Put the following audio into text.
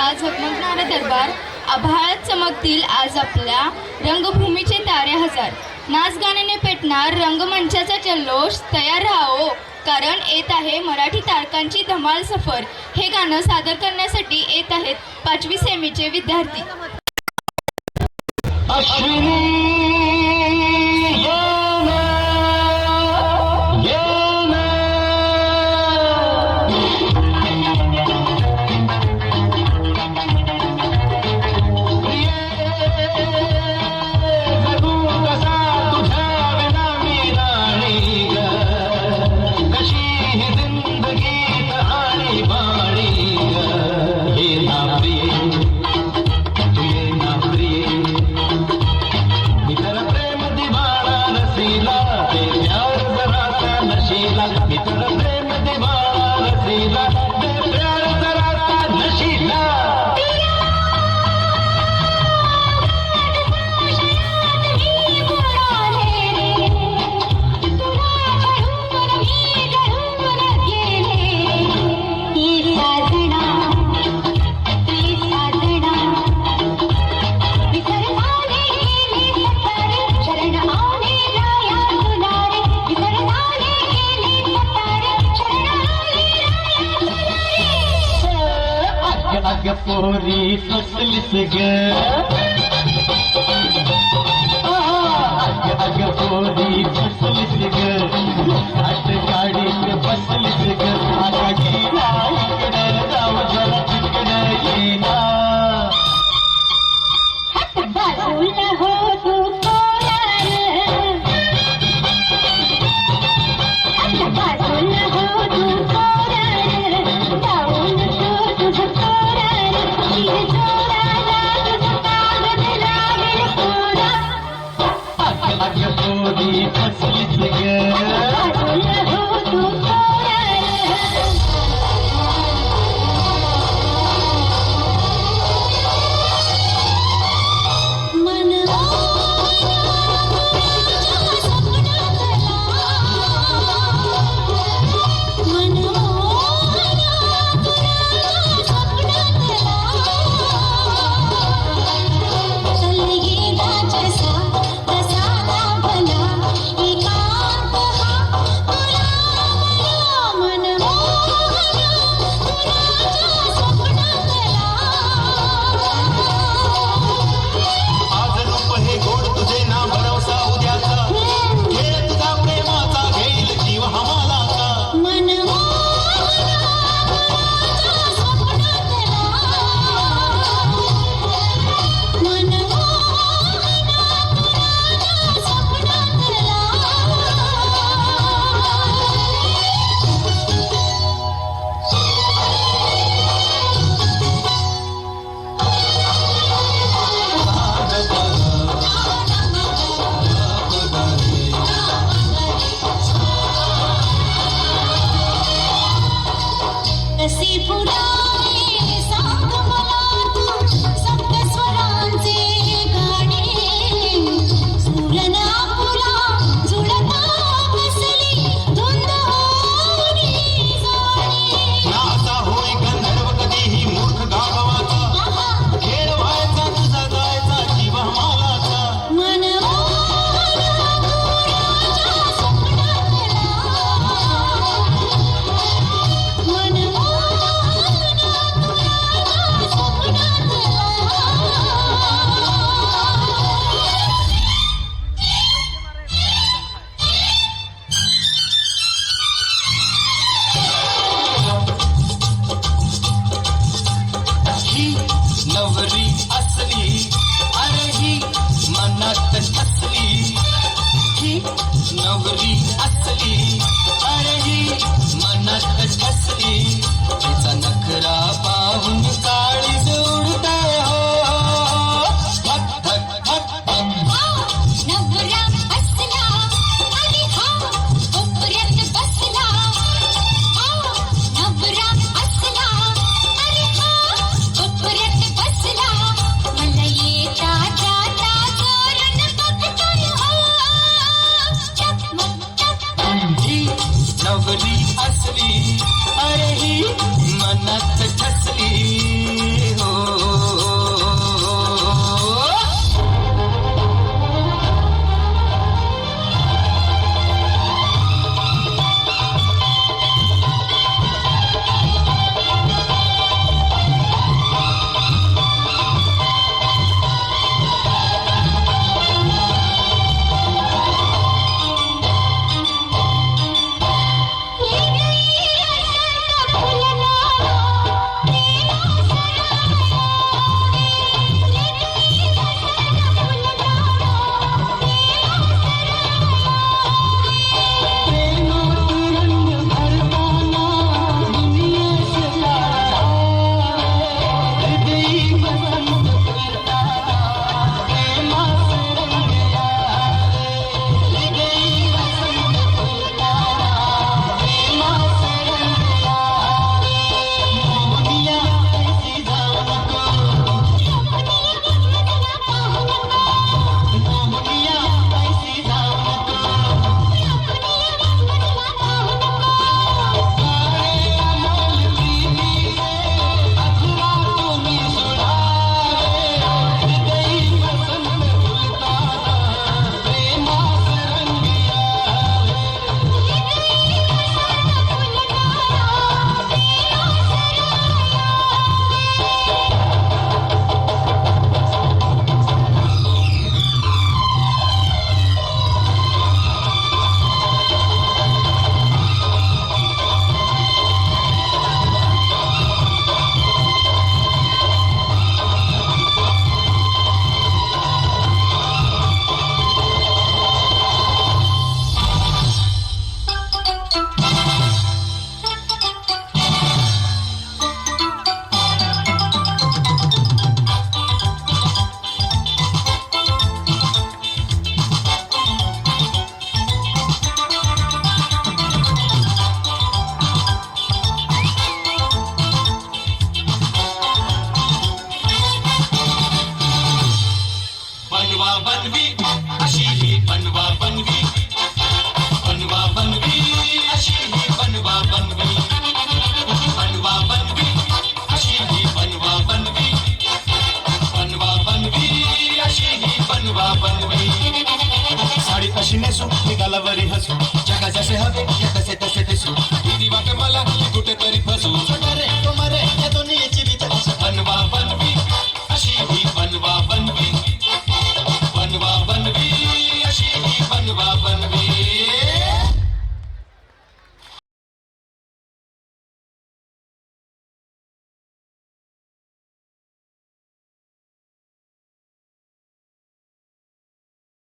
रंगांचा झगमगणारा दरबार, आभाळात चमकतील आज आपल्या रंगभूमीचे तारे हजार. नाच गाण्याने पेटणार रंगमंचाचा जल्लोष. तयार राहा हो, कारण येत आहे मराठी तारकांची धमाल सफर. हे गाणं सादर करण्यासाठी येत आहेत 5वी सेमीचे विद्यार्थी. पोरी फसलीस ग, अग पोरी फसलीस ग, आट गाडीत बसलीस ग. आता गेला इकडं जाऊ जरा तिकडं येना. बाजूला हो तू कोरार, बाजूला हो तू कोरार, जाऊन तू तुझं कोरार, जोराला तुझं कागद लागेल कोरा. अग पोरी फसलीस ग, बाजूला हो तू कोरार. मन कशी फुलावे सांग मला तू सप्त स्वरांचे गाणे. सुरना फुला जुळता बसली धुंद होऊनी जाणे. नाचा होय गंधर्व कधीही मूर्ख गाढवाचा, खेळ व्हायचा तुझा गायचा जीव मालाचा. मन नवरी असली, अरे ही मनात असली. ही नवरी असली, अरे ही मनात असली. तिचा नखरा पाहून काळीज उडते हो. धक धक धक धक. नवरा असला आणि हा कोपऱ्यात बसला. नवरा असला आणि हा कोपऱ्यात बसला. मला येता जाता जोरण बघतोय हो. चकमक चकमक. ही नवरी असली, अरे ही मनात ठसली.